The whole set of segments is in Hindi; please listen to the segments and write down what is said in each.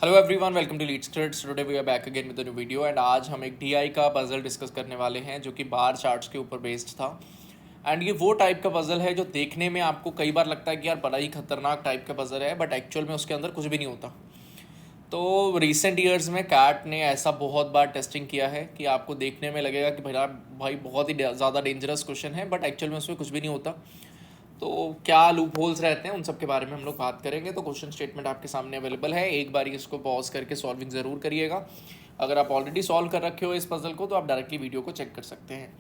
Hello everyone, welcome to lead scripts. Today we are back again with a new video and आज हम एक डीआई का पजल डिस्कस करने वाले हैं जो कि बार चार्ट्स के ऊपर बेस्ड था। एंड ये वो टाइप का पजल है जो देखने में आपको कई बार लगता है कि यार बड़ा ही खतरनाक टाइप का पजल है, बट एक्चुअल में उसके अंदर कुछ भी नहीं होता। तो रिसेंट ईयर्स में कैट ने ऐसा बहुत बार टेस्टिंग किया है कि आपको देखने में लगेगा कि भाई बहुत ही ज़्यादा डेंजरस क्वेश्चन है, बट एक्चुअल में उसमें कुछ भी नहीं होता। तो क्या लूप होल्स रहते हैं उन सब के बारे में हम लोग बात करेंगे। तो क्वेश्चन स्टेटमेंट आपके सामने अवेलेबल है, एक बार इसको पॉज करके सॉल्विंग ज़रूर करिएगा। अगर आप ऑलरेडी सॉल्व कर रखे हो इस पजल को तो आप डायरेक्टली वीडियो को चेक कर सकते हैं।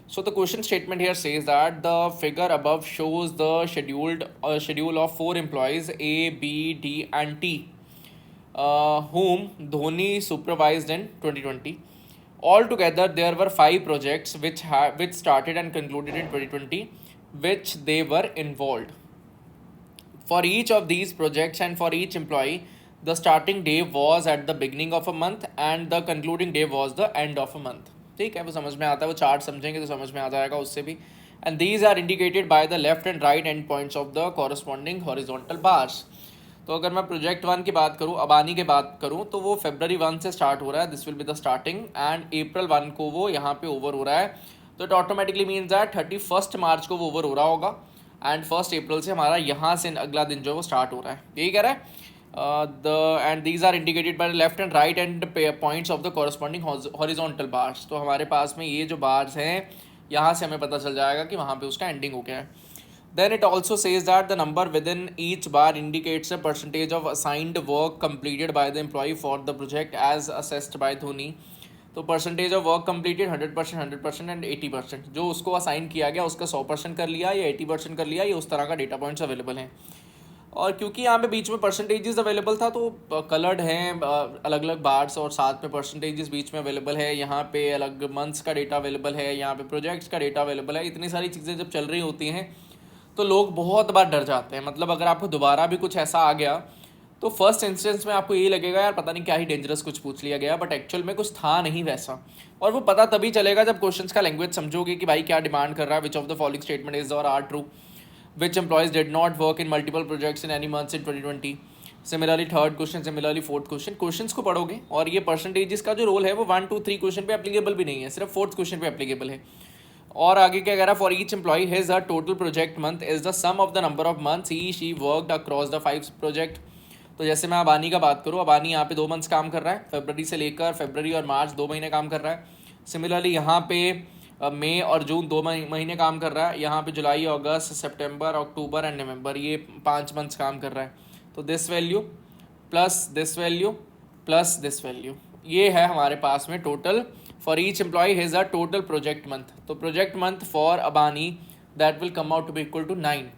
So the question statement here says that the figure above shows the schedule of 4 employees A, B, D and T whom Dhoni supervised in 2020. Altogether, there were 5 projects which started and concluded in 2020, which they were involved. For each of these projects and for each employee, the starting day was at the beginning of a month and the concluding day was the end of a month. ठीक है, वो समझ में आता है, वो चार्ट समझेंगे तो समझ में आ जाएगा उससे भी. And these are indicated by the left and right end points of the corresponding horizontal bars. तो अगर मैं प्रोजेक्ट 1 की बात करूँ, अबानी की बात करूँ, तो वो February 1 से स्टार्ट हो रहा है, this will be the starting, and April 1 को वो यहाँ पे ओवर हो रहा है. तो इट ऑटोमेटिकली मीन्स दैट 31 मार्च को वो ओवर हो रहा होगा एंड 1 अप्रैल से हमारा यहाँ से अगला दिन जो है वो स्टार्ट हो रहा है. यही कह रहा है. And these are indicated by left and right end points of the corresponding horizontal bars. तो हमारे पास में ये जो बार्स हैं यहाँ से हमें पता चल जाएगा कि वहाँ पे उसका एंडिंग हो गया है. Then it also says that the number within each bar indicates a percentage of assigned work completed by the employee for the project as assessed by Dhoni. तो percentage of work completed 100%, 100% and 80%. जो उसको असाइन किया गया उसका 100% कर लिया या 80% कर लिया, ये उस तरह का डेटा पॉइंट्स अवेलेबल हैं. और क्योंकि यहाँ पे बीच में परसेंटेजेस अवेलेबल था तो कलर्ड हैं अलग अलग बार्स और साथ में परसेंटेजेस बीच में अवेलेबल है. यहाँ पे अलग मंथ्स का डेटा अवेलेबल है, यहाँ पे प्रोजेक्ट्स का डेटा अवेलेबल है. इतनी सारी चीज़ें जब चल रही होती हैं तो लोग बहुत बार डर जाते हैं. मतलब अगर आपको दोबारा भी कुछ ऐसा आ गया तो फर्स्ट इंस्टेंस में आपको यही लगेगा यार पता नहीं क्या ही डेंजरस कुछ पूछ लिया गया, बट एक्चुअल में कुछ था नहीं वैसा. और वो पता तभी चलेगा जब क्वेश्चंस का लैंग्वेज समझोगे कि भाई क्या डिमांड कर रहा है. Which of the following statement is or are true. Which employees did not work in multiple projects in any months in 2020. Similarly third question, similarly fourth question. Questions को पढ़ोगे और ये परसेंटेजेस का जो रोल है वो 1, 2, 3 क्वेश्चन पे एप्लीकेबल भी नहीं है, सिर्फ फोर्थ क्वेश्चन पे एप्लीकेबल है. और आगे क्या कह रहा है, for each employee his a total project month is the sum of the number of months he she worked across the 5 project. तो जैसे मैं अबानी का बात करूँ, अबानी यहाँ पे 2 मंथ्स काम कर रहा है, फरवरी से लेकर फरवरी और मार्च 2 महीने काम कर रहा है. सिमिलरली यहाँ पे मई और जून 2 महीने काम कर रहा है. यहाँ पे जुलाई, अगस्त, सितंबर, अक्टूबर एंड नवंबर ये 5 मंथ्स काम कर रहा है. तो this value plus this value plus this value, ये है हमारे पास में total. For each employee his a total project month. तो project month for Abani that will come out to be equal to 9.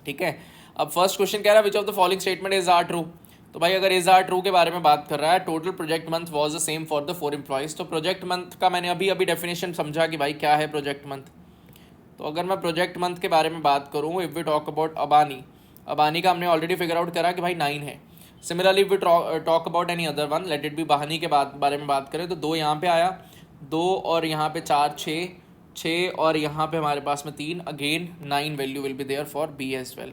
ठीक है. अब फर्स्ट क्वेश्चन कह रहा है which of the following statement is are true. तो भाई अगर इज आर ट्रू के बारे में बात कर रहा है, total project month was the same for the 4 employees. तो प्रोजेक्ट मंथ का मैंने अभी डेफिनेशन समझा कि भाई क्या है प्रोजेक्ट मंथ. तो अगर मैं प्रोजेक्ट मंथ के बारे में बात करूँ, if we talk about Abani, Abani का हमने ऑलरेडी फिगर आउट करा कि भाई 9 है. Similarly we talk about any other one, let it be Bahani के बारे में बात करें तो 2 यहाँ पे आया, 2 और यहाँ पे 4, 6 और यहाँ पे हमारे पास में 3. Again 9 value will be there for B as well.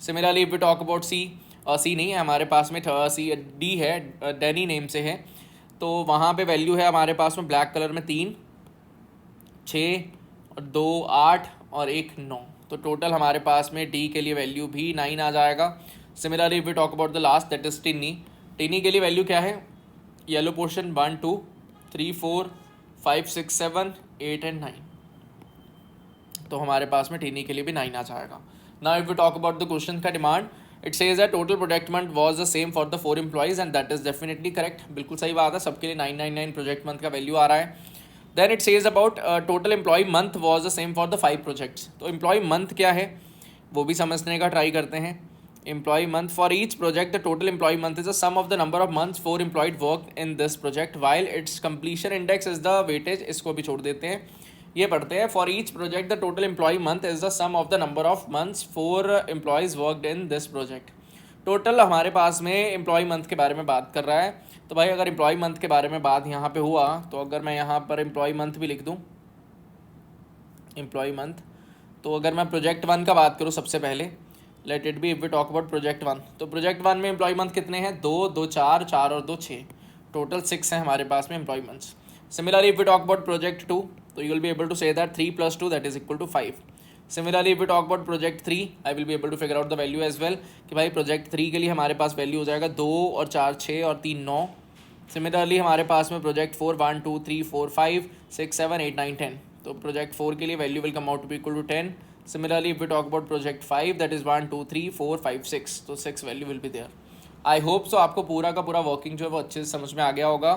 Similarly if we talk about C नहीं है हमारे पास में, सी डी है, डैनी नेम से है. तो वहाँ पे वैल्यू है हमारे पास में ब्लैक कलर में 3, 6 और 2, 8 और 1, 9. तो टोटल हमारे पास में डी के लिए वैल्यू भी 9 आ जाएगा. Similarly if we talk about the last that is tiny. Tiny के लिए वैल्यू क्या है, येलो पोर्शन 1, 2, 3, 4, 5, 6, 7, 8 एंड 9. तो हमारे पास में टिनी के लिए भी 9 आ जाएगा. Now if we talk about the question का demand, it says that total project month was the same for the 4 employees and that is definitely correct. बिल्कुल सही बात है, सबके लिए 999 प्रोजेक्ट मंथ का वैल्यू आ रहा है. Then it says about total employ month was the same for the 5 projects. तो एम्प्लॉय मंथ क्या है वो भी समझने का ट्राई करते हैं. Employ month for each project the total employ month is the sum of the number of months 4 employed work in this project while its completion index is the weightage. इसको भी छोड़ देते हैं, ये पढ़ते हैं. For each project the total employ month is the sum of the number of months 4 employees worked in this project. Total हमारे पास में एम्प्लॉय मंथ के बारे में बात कर रहा है. तो भाई अगर एम्प्लॉय मंथ के बारे में बात यहाँ पे हुआ तो अगर मैं यहाँ पर एम्प्लॉय मंथ भी लिख दूँ, एम्प्लॉय मंथ, तो अगर मैं प्रोजेक्ट 1 का बात करूँ सबसे पहले, let it be if we talk about project 1, तो प्रोजेक्ट 1 में एम्प्लॉय मंथ कितने हैं, 2, 2 4, 4 और 2 6, टोटल 6 हैं हमारे पास में employ months. Similarly if we talk about project 2, तो you will be able to say that 3 + 2 that is equal to 5. Similarly if we talk about project 3, I will be able to figure out the value as well कि भाई प्रोजेक्ट 3 के लिए हमारे पास वैल्यू हो जाएगा 2 और 4 6 और 3 9. सिमिलरली हमारे पास में प्रोजेक्ट 4 1 2 3 4 5 6 7 8 9 10, तो प्रोजेक्ट 4 के लिए value will come out to be equal to 10. Similarly, if we talk about project 5, that is 1 2 3 4 5 6, तो 6 value will be there. I hope so आपको पूरा का पूरा वर्किंग जो है वो अच्छे से समझ में आ गया होगा.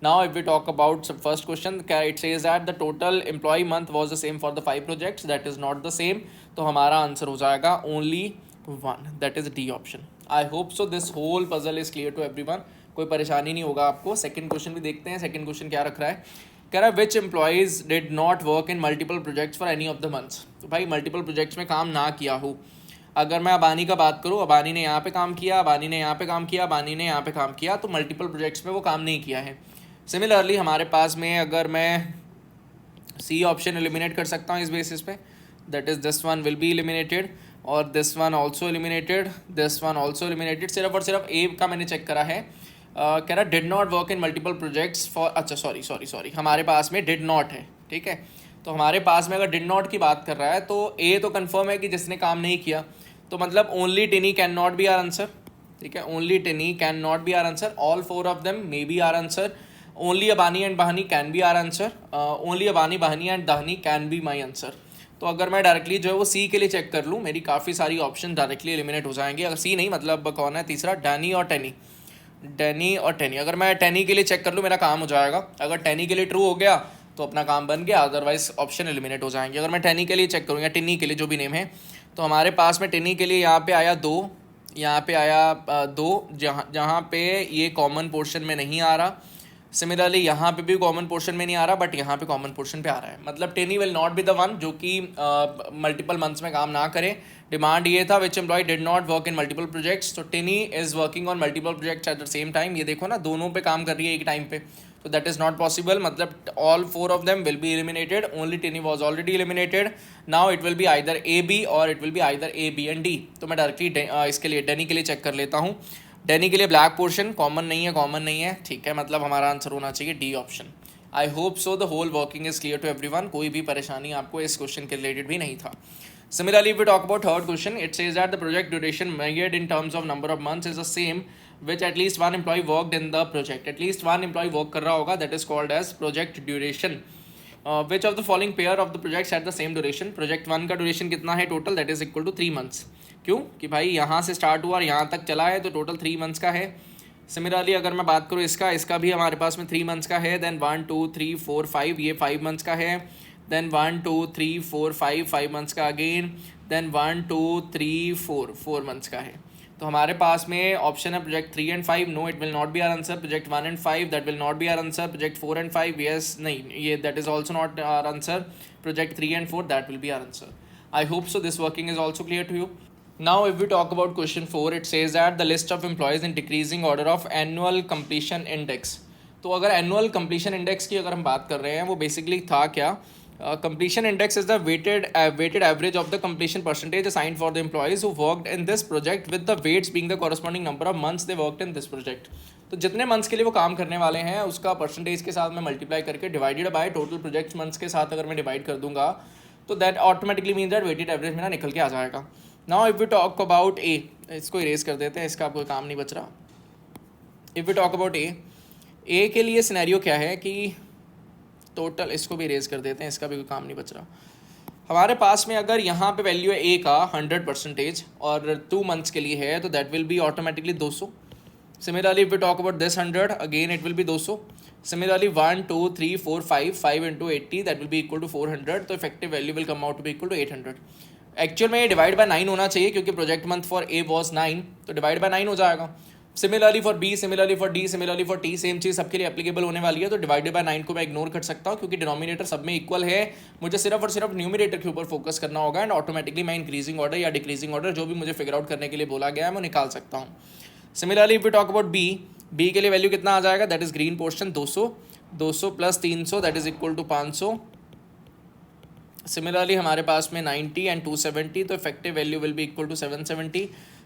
Now if we talk about first question, it says that the total employ month was the same for the 5 projects, that is not the same, तो हमारा आंसर हो जाएगा only 1, that is D option. I hope so this whole puzzle is clear to everyone, कोई परेशानी नहीं होगा आपको. सेकंड क्वेश्चन भी देखते हैं. सेकंड क्वेश्चन क्या रख रहा है, कह रहा है which employees did not work in multiple projects for any of the months. तो भाई मल्टीपल प्रोजेक्ट्स में काम ना किया हो. अगर मैं अबानी का बात करूँ, अबानी ने यहाँ पे काम किया, अबानी ने यहाँ पे काम किया, अबानी ने यहाँ पे काम किया, तो मल्टीपल प्रोजेक्ट्स में वो काम नहीं किया है. सिमिलरली हमारे पास में अगर मैं सी ऑप्शन एलिमिनेट कर सकता हूँ इस बेसिस पे, that is this one will be eliminated और this one also eliminated, this one also eliminated. सिर्फ और सिर्फ ए का मैंने चेक करा है. कह रहा did not work in multiple projects for, अच्छा सॉरी हमारे पास में डिड नॉट है. ठीक है, तो हमारे पास में अगर डिड नॉट की बात कर रहा है तो ए तो कंफर्म है कि जिसने काम नहीं किया, तो मतलब only Tini can not be our answer. ठीक है, only Tini can not be our answer, all 4 of them may be our answer, only Abani and Bahani can be our answer, only Abani Bahani and Dahani can be my answer. तो अगर मैं डायरेक्टली जो है वो सी के लिए चेक कर लूँ, मेरी काफ़ी सारी ऑप्शन डायरेक्टली एलिमिनेट हो जाएंगे. अगर सी नहीं मतलब कौन है तीसरा, डैनी और टेनी, डैनी और टेनी. अगर मैं टेनी के लिए चेक कर लूँ मेरा काम हो जाएगा. अगर टेनी के लिए ट्रू हो गया तो अपना काम बन गया, अदरवाइज ऑप्शन एलिमिनेट हो जाएंगे. अगर मैं टेनी के लिए चेक करूँ या टिनी के लिए जो भी नेम है, तो हमारे पास में टिनी के लिए यहाँ पे आया 2, यहाँ पे आया 2, जहाँ पे ये कॉमन पोर्शन में नहीं आ रहा. सिमिलरली यहाँ पे भी कॉमन पोर्शन में नहीं आ रहा, बट यहाँ पे कॉमन पोर्शन पे आ रहा है. मतलब tiny will not be the one जो कि मल्टीपल मंथ्स में काम ना करे. डिमांड ये था which employee did not work in multiple projects, तो Teni is working on multiple projects at the same time. ये देखो ना, दोनों पे काम कर रही है एक टाइम पे, तो दैट इज नॉट पॉसिबल. मतलब all 4 of them will be eliminated, only Teni was already eliminated. Now it will be either A B or it will be either A B and D. तो मैं डायरेक्टली इसके लिए डेनी के लिए चेक कर लेता हूँ. डेनी के लिए ब्लैक पोर्शन कॉमन नहीं है. ठीक है, मतलब हमारा आंसर होना चाहिए D option. I hope so the whole working is clear to everyone, कोई भी परेशानी आपको इस क्वेश्चन के रिलेटेड भी नहीं था. Similarly, if we talk about third question, it says that the project duration measured in terms of number of months is the same which at least one employee worked in the project. At least one employee work कर रहा होगा, that is called as project duration. Which of the following pair of the projects had the same duration? Project 1 का duration कितना है total? That is equal to 3 months. क्यों कि भाई यहाँ से स्टार्ट हुआ और यहाँ तक चला है, तो टोटल 3 मंथ्स का है. सिमिलरली अगर मैं बात करूँ इसका भी हमारे पास में 3 मंथ्स का है. देन 1 2 3 4 5 ये 5 मंथ्स का है. देन 1 2 3 4 5 मंथ्स का अगेन. देन 1 2 3 4 मंथ्स का है. तो हमारे पास में ऑप्शन है project 3 and 5, no it will not be our answer. Project 1 and 5, that will not be our answer. Project 4 and 5, yes नहीं, ये that is also not our answer. Project 3 and 4, that will be our answer. I hope so this working is also clear to you. Now if we talk about question 4, it says that the list of employees in decreasing order of annual completion index. तो अगर annual completion index की अगर हम बात कर रहे हैं, वो basically था क्या, completion index is the weighted average of the completion percentage assigned for the employees who worked in this project with the weights being the corresponding number of months they worked in this project. तो जितने मंथ्स के लिए वो काम करने वाले हैं उसका परसेंटेज के साथ मैं मल्टीप्लाई करके divided by total project months के साथ अगर मैं डिवाइड कर दूंगा, तो that automatically mean that weighted average मेरा निकल के आ जाएगा. Now if we talk about A, इसको इरेज कर देते हैं, इसका कोई काम नहीं बच रहा. इफ वी टॉक अबाउट ए के लिए सिनेरियो क्या है कि टोटल, इसको भी इरेज कर देते हैं, इसका भी कोई काम नहीं बच रहा. हमारे पास में अगर यहाँ पे वैल्यू है ए का 100% और 2 मंथ्स के लिए है, तो that will be automatically 200. Similarly if we talk about this 100, again it will be 200. सिमिलरली 1 2 3 4 5 into 80, that will be equal to 400. तो effective value will come out to be equal to 800. Actual में ये डिवाइड बाय 9 होना चाहिए क्योंकि project month for A was 9, तो डिवाइड बाय 9 हो जाएगा. Similarly for B, similarly for D, similarly for T, same चीज़ सबके लिए एप्लीकेबल होने वाली है. तो डिवाइडेड बाय 9 को मैं इग्नोर कर सकता हूँ क्योंकि डिनोमिनेटर सब में इक्वल है. मुझे सिर्फ और सिर्फ न्यूमिनेटर के ऊपर फोकस करना होगा एंड ऑटोमेटिकली मैं इंक्रीजिंग ऑर्डर या डिक्रीजिंग ऑर्डर जो भी मुझे फिगर आउट करने के लिए बोला गया है वो निकाल सकता हूँ. Similarly if we talk about B के लिए वैल्यू कितना आ जाएगा, that is green portion 200 plus 300 that is equal to 500. Similarly हमारे पास में 90 and 270, तो effective value will be equal to 770.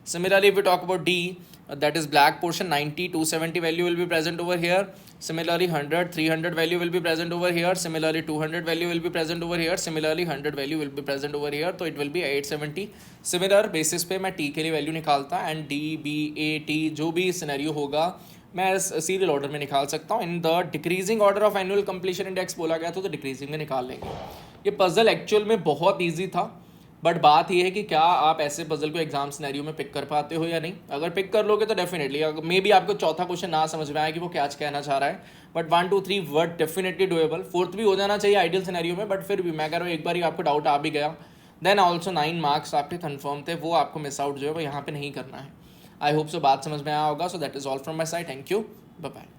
Similarly if we talk about D, that is black portion, 90, 270 value will be present over here. Similarly 100, 300 value will be present over here. Similarly 200 value will be present over here. Similarly 100 value will be present over here, तो it will be 870. Similar basis पे मैं T के लिए वैल्यू निकालता and D, B, A, T जो भी सिनेरियो होगा मैं सीरियल ऑर्डर में निकाल सकता हूँ. In the decreasing order of annual completion index बोला गया तो डिक्रीजिंग में निकाल लेंगे. ये पजल एक्चुअल में बहुत ईजी था, बट बात ये है कि क्या आप ऐसे पजल को एग्जाम सिनेरियो में पिक कर पाते हो या नहीं. अगर पिक कर लोगे तो डेफिनेटली, मे बी आपको चौथा क्वेश्चन ना समझ में आया कि वो क्या कहना चाह रहा है, but 1 2 3 word definitely doable. Fourth भी हो जाना चाहिए आइडियल सिनेरियो में, बट फिर भी मैं कह रहा हूँ एक बार ही आपको डाउट आ भी गया, देन ऑल्सो 9 मार्क्स आपके कन्फर्म थे, वो आपको मिस आउट जो है वो यहाँ पे नहीं करना है. आई होप सो बात समझ में आया होगा. So that is all from my side. Thank you. Bye bye.